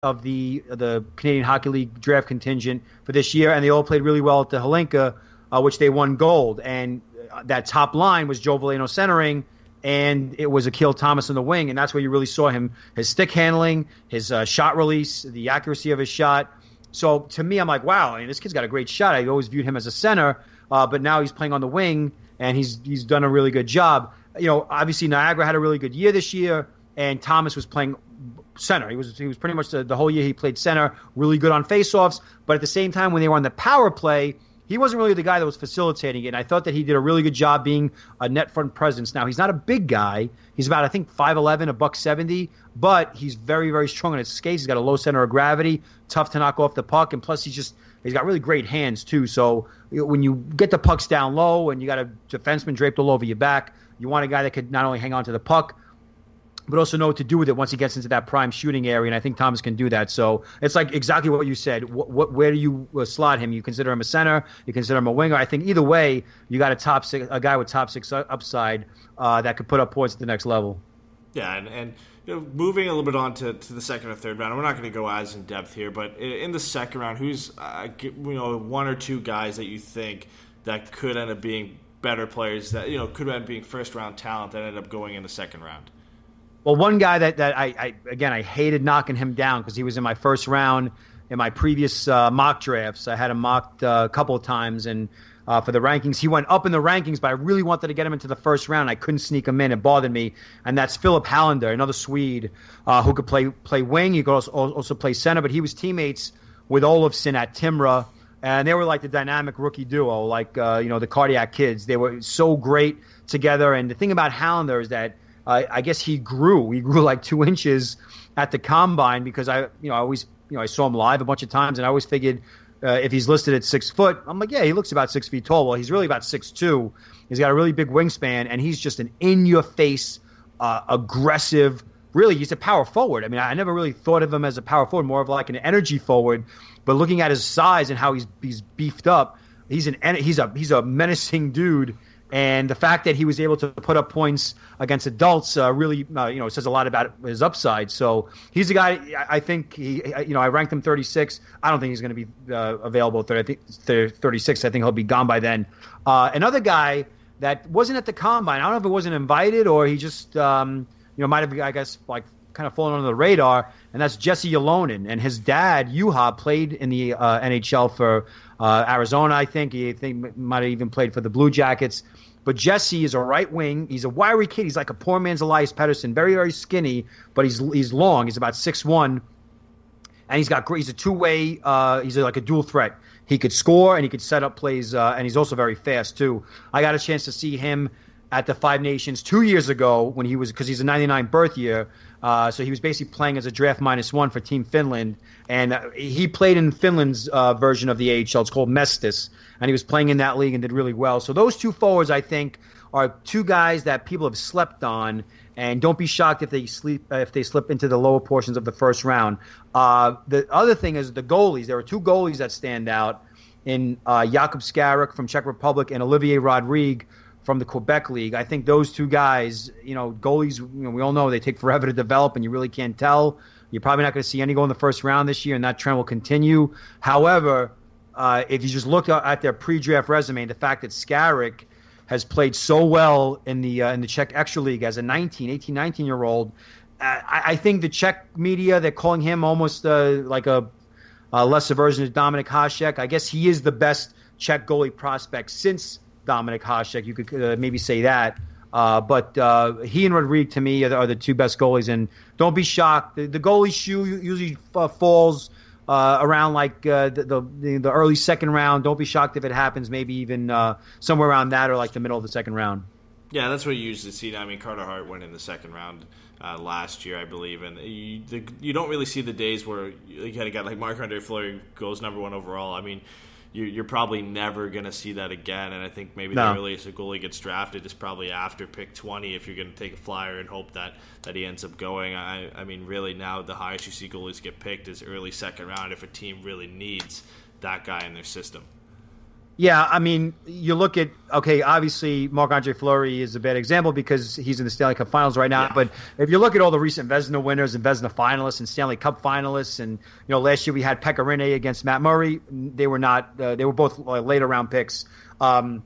of the Canadian Hockey League draft contingent for this year, and they all played really well at the Hlinka, which they won gold. And that top line was Joe Veleno centering, and it was Akil Thomas on the wing, and that's where you really saw him, his stick handling, his shot release, the accuracy of his shot. So to me, I'm like, wow, I mean, this kid's got a great shot. I always viewed him as a center, but now he's playing on the wing, and he's done a really good job. Obviously Niagara had a really good year this year, and Thomas was playing center. He was pretty much the whole year he played center, really good on faceoffs. But at the same time, when they were on the power play, he wasn't really the guy that was facilitating it. And I thought that he did a really good job being a net front presence. Now, he's not a big guy. He's about, I think, 5'11", $170, but he's very, very strong on his skates. He's got a low center of gravity, tough to knock off the puck, and plus he's got really great hands too. So when you get the pucks down low and you got a defenseman draped all over your back, you want a guy that could not only hang on to the puck, but also know what to do with it once he gets into that prime shooting area, and I think Thomas can do that. So it's like exactly what you said. Where do you slot him? You consider him a center? You consider him a winger? I think either way, you got a guy with top six upside that could put up points at the next level. Yeah, and moving a little bit on to the second or third round, we're not going to go as in depth here, but in the second round, who's one or two guys that you think that could end up being better players that could end up being first round talent that ended up going in the second round? Well, one guy that I hated knocking him down because he was in my first round in my previous mock drafts. I had him mocked a couple of times, and for the rankings, he went up in the rankings, but I really wanted to get him into the first round. I couldn't sneak him in. It bothered me, and that's Philip Hallander, another Swede who could play wing. He could also play center, but he was teammates with Olofsson at Timrå, and they were like the dynamic rookie duo, like the Cardiac Kids. They were so great together, and the thing about Hallander is that I guess he grew. He grew like 2 inches at the combine because I saw him live a bunch of times, and I always figured if he's listed at 6 foot, I'm like, yeah, he looks about 6 feet tall. Well, he's really about 6'2". He's got a really big wingspan, and he's just an in-your-face, aggressive. Really, he's a power forward. I mean, I never really thought of him as a power forward, more of like an energy forward. But looking at his size and how he's beefed up, he's a menacing dude. And the fact that he was able to put up points against adults really says a lot about his upside. So he's a guy. I think I ranked him 36. I don't think he's going to be available at 36. I think he'll be gone by then. Another guy that wasn't at the combine. I don't know if it wasn't invited or he just might have, I guess, like kind of fallen under the radar. And that's Jesse Ylonen. And his dad, Juha, played in the NHL for Arizona. I think he might have even played for the Blue Jackets. But Jesse is a right wing. He's a wiry kid. He's like a poor man's Elias Pettersson. Very, very skinny, but he's long. He's about 6'1", and he's a two-way. He's like a dual threat. He could score and he could set up plays, and he's also very fast too. I got a chance to see him at the Five Nations 2 years ago because he's a 99 birth year. So he was basically playing as a draft -1 for Team Finland, and he played in Finland's version of the AHL. It's called Mestis, and he was playing in that league and did really well. So those two forwards, I think, are two guys that people have slept on, and don't be shocked if they slip into the lower portions of the first round. The other thing is the goalies. There are two goalies that stand out in Jakub Skarek from Czech Republic and Olivier Rodrigue from the Quebec League. I think those two guys, goalies, we all know they take forever to develop, and you really can't tell. You're probably not going to see any go in the first round this year, and that trend will continue. However, if you just look at their pre-draft resume, the fact that Skarek has played so well in the Czech Extra League as a 18, 19-year-old, I think the Czech media, they're calling him almost like a lesser version of Dominik Hasek. I guess he is the best Czech goalie prospect since Dominik Hasek. You could maybe say that. But he and Rodrigue, to me, are the two best goalies. And don't be shocked. The goalie shoe usually falls around like the early second round. Don't be shocked if it happens maybe even somewhere around that or like the middle of the second round. Yeah, that's what you usually see. I mean, Carter Hart went in the second round last year, I believe. And you don't really see the days where you had a guy like Marc-Andre Fleury goes number 1 overall. I mean, you're probably never going to see that again. And I think maybe the earliest a goalie gets drafted is probably after pick 20 if you're going to take a flyer and hope that he ends up going. I mean, really now the highest you see goalies get picked is early second round if a team really needs that guy in their system. Yeah, I mean, you look at, okay, obviously Marc-Andre Fleury is a bad example because he's in the Stanley Cup Finals right now. Yeah. But if you look at all the recent Vezina winners and Vezina finalists and Stanley Cup finalists, and last year we had Pekka Rinne against Matt Murray. They were not. They were both later round picks. Henrik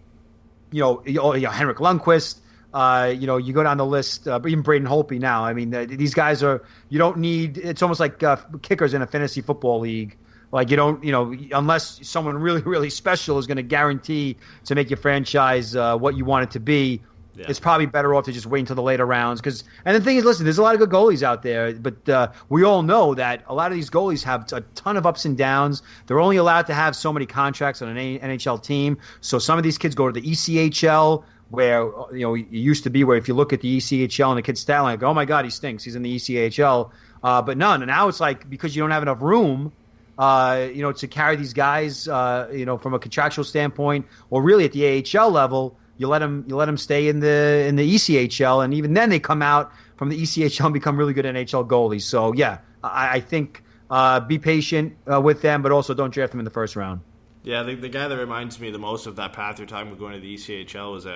Lundqvist. You go down the list. Even Braden Holtby now. I mean, these guys are. You don't need. It's almost like kickers in a fantasy football league. Like you don't, unless someone really, really special is going to guarantee to make your franchise what you want it to be, it's probably better off to just wait until the later rounds. And the thing is, listen, there's a lot of good goalies out there, but we all know that a lot of these goalies have a ton of ups and downs. They're only allowed to have so many contracts on an NHL team. So some of these kids go to the ECHL, where it used to be where if you look at the ECHL and the kid's stat line, like, oh my God, he stinks. He's in the ECHL. But now it's like because you don't have enough room. To carry these guys, from a contractual standpoint, or really at the AHL level, you let them stay in the ECHL, and even then they come out from the ECHL and become really good NHL goalies. So yeah, I think be patient with them, but also don't draft them in the first round. Yeah, the guy that reminds me the most of that path you're talking about going to the ECHL was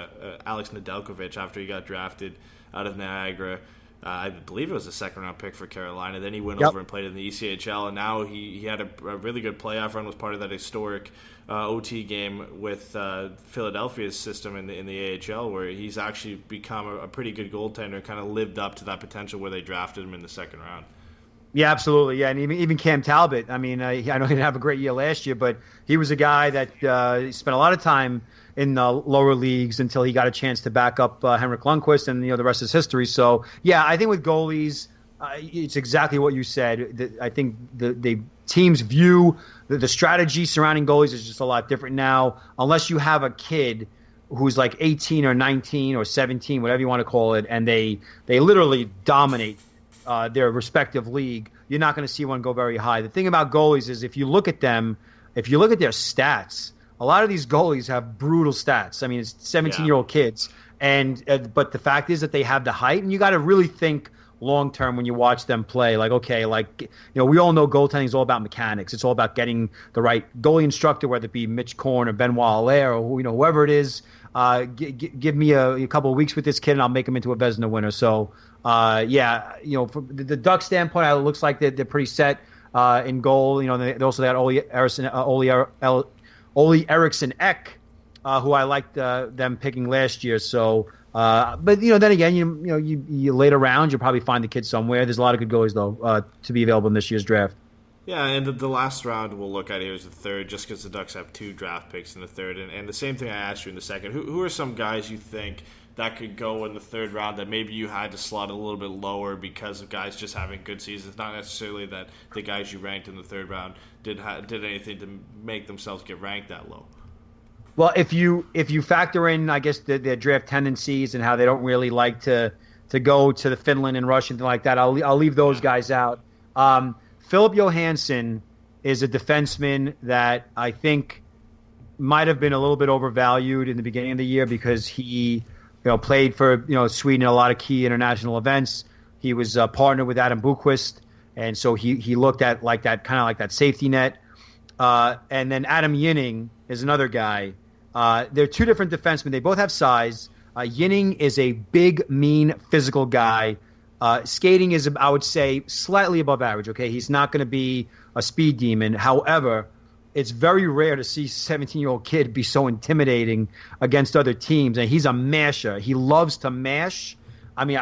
Alex Nedeljkovic after he got drafted out of Niagara. I believe it was a second-round pick for Carolina. Then he went over and played in the ECHL, and now he had a really good playoff run, was part of that historic OT game with Philadelphia's system in the AHL, where he's actually become a pretty good goaltender, kind of lived up to that potential where they drafted him in the second round. Yeah, absolutely. Yeah, and even Cam Talbot. I mean, I know he didn't have a great year last year, but he was a guy that spent a lot of time in the lower leagues until he got a chance to back up Henrik Lundqvist, and the rest is history. So yeah, I think with goalies, it's exactly what you said. I think the teams view the strategy surrounding goalies is just a lot different now. Unless you have a kid who's like 18 or 19 or 17, whatever you want to call it, and they literally dominate their respective league, you're not going to see one go very high. The thing about goalies is if you look at their stats, a lot of these goalies have brutal stats. I mean, it's 17-year-old kids, but the fact is that they have the height, and you got to really think long term when you watch them play. Like, okay, we all know goaltending is all about mechanics. It's all about getting the right goalie instructor, whether it be Mitch Korn or Benoit Allaire or whoever it is. Give me a couple of weeks with this kid, and I'll make him into a Vezina winner. So, from the Ducks standpoint, it looks like they're pretty set in goal. They also got Ole Eriksson Ek, who I liked them picking last year. So, but then again, you later rounds, you'll probably find the kid somewhere. There's a lot of good goalies though to be available in this year's draft. Yeah, and the last round we'll look at here is the third, just because the Ducks have 2 draft picks in the third. And the same thing I asked you in the second. Who are some guys you think that could go in the third round that maybe you had to slot a little bit lower because of guys just having good seasons? Not necessarily that the guys you ranked in the third round did anything to make themselves get ranked that low. Well, if you factor in, I guess, their draft tendencies and how they don't really like to go to the Finland and Russia and things like that, I'll leave those guys out. Philip Johansson is a defenseman that I think might have been a little bit overvalued in the beginning of the year because he played for Sweden in a lot of key international events. He was partnered with Adam Boqvist, and so he looked at kind of that safety net. And then Adam Yinning is another guy. They're 2 different defensemen. They both have size. Yinning is a big, mean, physical guy. Skating is, I would say, slightly above average. Okay, he's not going to be a speed demon. However, it's very rare to see a 17-year-old kid be so intimidating against other teams. And he's a masher. He loves to mash. I mean,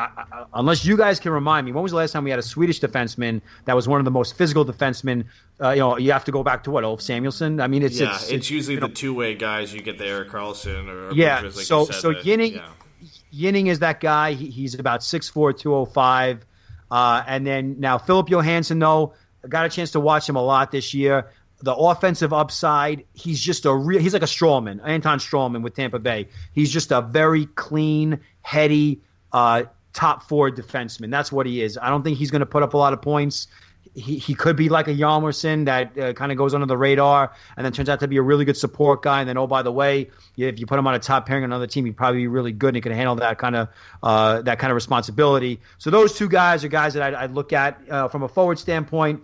unless you guys can remind me, when was the last time we had a Swedish defenseman that was one of the most physical defensemen? You have to go back to what, Ulf Samuelsson? I mean, it's usually the two-way guys. You get the Erik Karlsson or so Yinning. Yeah. Yinning is that guy. He's about 6'4", 205. And then now Philip Johansson, though, I got a chance to watch him a lot this year. The offensive upside, he's just he's like a Strawman, Anton Strawman with Tampa Bay. He's just a very clean, heady, top 4 defenseman. That's what he is. I don't think he's going to put up a lot of points. He could be like a Hjalmarsson that kind of goes under the radar and then turns out to be a really good support guy. And then, oh, by the way, if you put him on a top pairing on another team, he'd probably be really good and he can handle that kind of responsibility. So those 2 guys are guys that I'd look at from a forward standpoint.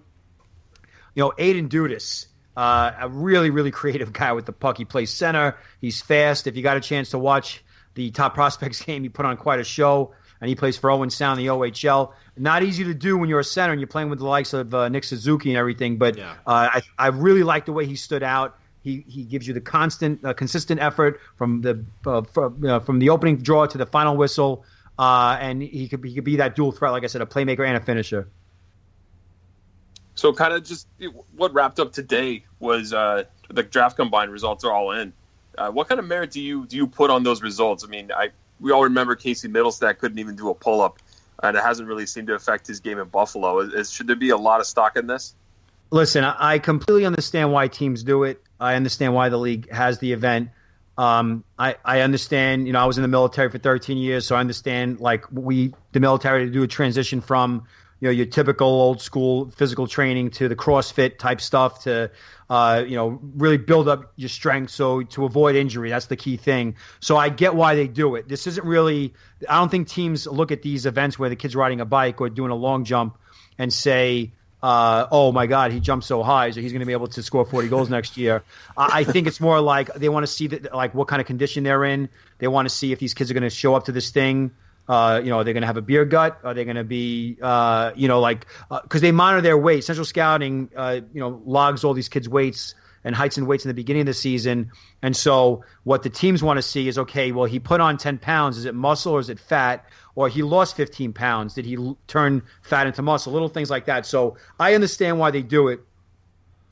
Aiden Dudas A really, really creative guy with the puck. He plays center. He's fast. If you got a chance to watch the Top Prospects game, he put on quite a show, and he plays for Owen Sound, the OHL. Not easy to do when you're a center and you're playing with the likes of Nick Suzuki and everything, but I really like the way he stood out. He gives you the consistent effort from the opening draw to the final whistle, and he could be that dual threat, like I said, a playmaker and a finisher. So kind of just what wrapped up today was the draft combine results are all in. What kind of merit do you put on those results? I mean, we all remember Casey Middlestat couldn't even do a pull-up, and it hasn't really seemed to affect his game in Buffalo. Should there be a lot of stock in this? Listen, I completely understand why teams do it. I understand why the league has the event. I understand, I was in the military for 13 years, so I understand the military to do a transition from your typical old school physical training to the CrossFit type stuff to really build up your strength so to avoid injury. That's the key thing. So I get why they do it. This isn't really – I don't think teams look at these events where the kid's riding a bike or doing a long jump and say, oh, my God, he jumped so high, so he's going to be able to score 40 goals next year. I think it's more like they want to see what kind of condition they're in. They want to see if these kids are going to show up to this thing. Are they going to have a beer gut? Are they going to be, because they monitor their weight. Central Scouting, logs all these kids' weights and heights and weights in the beginning of the season. And so what the teams want to see is, okay, well, he put on 10 pounds. Is it muscle or is it fat? Or he lost 15 pounds. Did he turn fat into muscle? Little things like that. So I understand why they do it.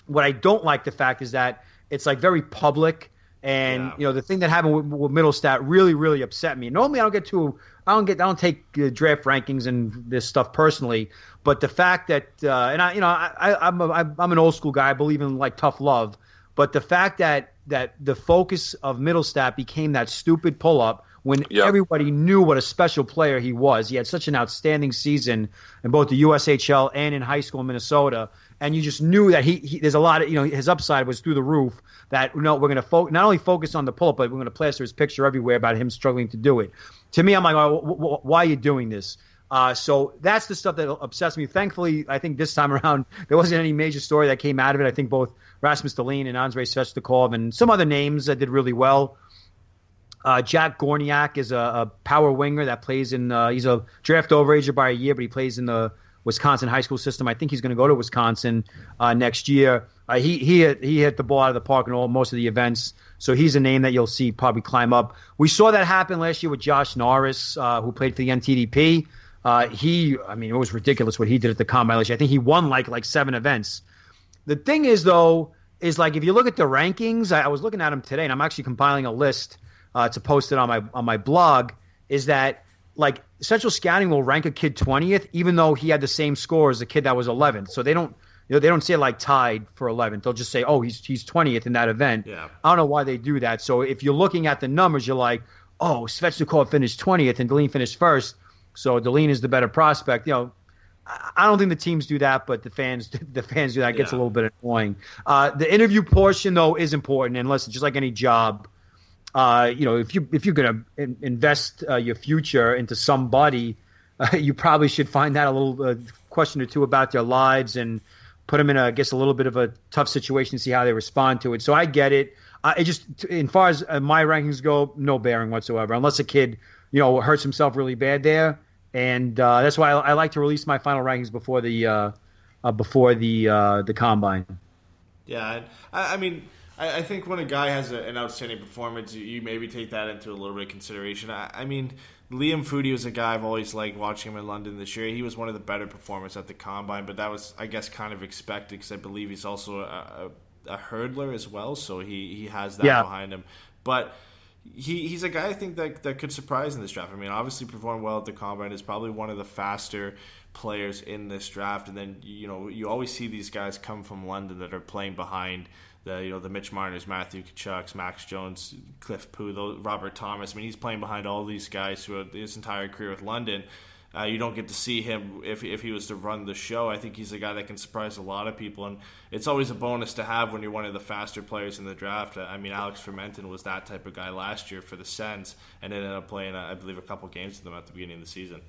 What I don't like the fact is that it's very public. And the thing that happened with Middlestat really, really upset me. Normally, I don't take draft rankings and this stuff personally, but the fact that I'm an old school guy. I believe in tough love, but the fact that the focus of Middlestat became that stupid pull up when everybody knew what a special player he was. He had such an outstanding season in both the USHL and in high school in Minnesota. And you just knew that there's a lot of, his upside was through the roof, that, we're going to not only focus on the pull-up, but we're going to plaster his picture everywhere about him struggling to do it. To me, I'm like, oh, why are you doing this? So that's the stuff that upsets me. Thankfully, I think this time around, there wasn't any major story that came out of it. I think both Rasmus Dahlin and Andrei Svechnikov and some other names that did really well. Jack Kournianos is a power winger that plays in he's a draft overager by a year, but he plays in the Wisconsin high school system. I think he's going to go to Wisconsin next year. He hit the ball out of the park in most of the events, so he's a name that you'll see probably climb up. We saw that happen last year with Josh Norris, who played for the NTDP. It was ridiculous what he did at the combine last year. I think he won like 7 events. The thing is, though, is if you look at the rankings, I was looking at them today, and I'm actually compiling a list to post it on my blog. Is that Central Scouting will rank a kid 20th, even though he had the same score as the kid that was 11th. So they don't say tied for 11th. They'll just say, oh, he's 20th in that event. Yeah. I don't know why they do that. So if you're looking at the numbers, you're like, oh, Svechnikov finished 20th and Dahlin finished first. So Dahlin is the better prospect. I don't think the teams do that, but the fans do that. It gets a little bit annoying. The interview portion, though, is important. And listen, just like any job, if you're going to invest your future into somebody, you probably should find out a little question or two about their lives and put them in a little bit of a tough situation to see how they respond to it. So I get it. It just, as far as my rankings go, no bearing whatsoever, unless a kid, hurts himself really bad there. And that's why I like to release my final rankings before the combine. Yeah, I think when a guy has an outstanding performance, you maybe take that into a little bit of consideration. Liam Foudy was a guy I've always liked watching him in London this year. He was one of the better performers at the combine, but that was, I guess, kind of expected because I believe he's also a hurdler as well, so he has that behind him. But he's a guy I think that could surprise in this draft. Obviously performed well at the combine. Is probably one of the faster players in this draft, and then you always see these guys come from London that are playing behind the Mitch Marners, Matthew Tkachuk, Max Jones, Cliff Pooh, Robert Thomas. He's playing behind all these guys throughout his entire career with London. You don't get to see him if he was to run the show. I think he's a guy that can surprise a lot of people, and it's always a bonus to have when you're one of the faster players in the draft. Alex Fermenton was that type of guy last year for the Sens, and ended up playing, I believe, a couple games with them at the beginning of the season.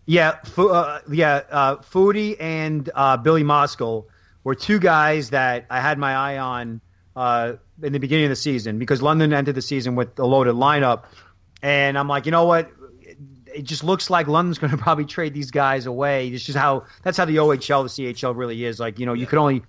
Yeah, Foudy and Billy Moskal were two guys that I had my eye on in the beginning of the season because London entered the season with a loaded lineup. And I'm like, you know what? It just looks like London's going to probably trade these guys away. It's just that's how the OHL, the CHL really is. Like, you know, you could only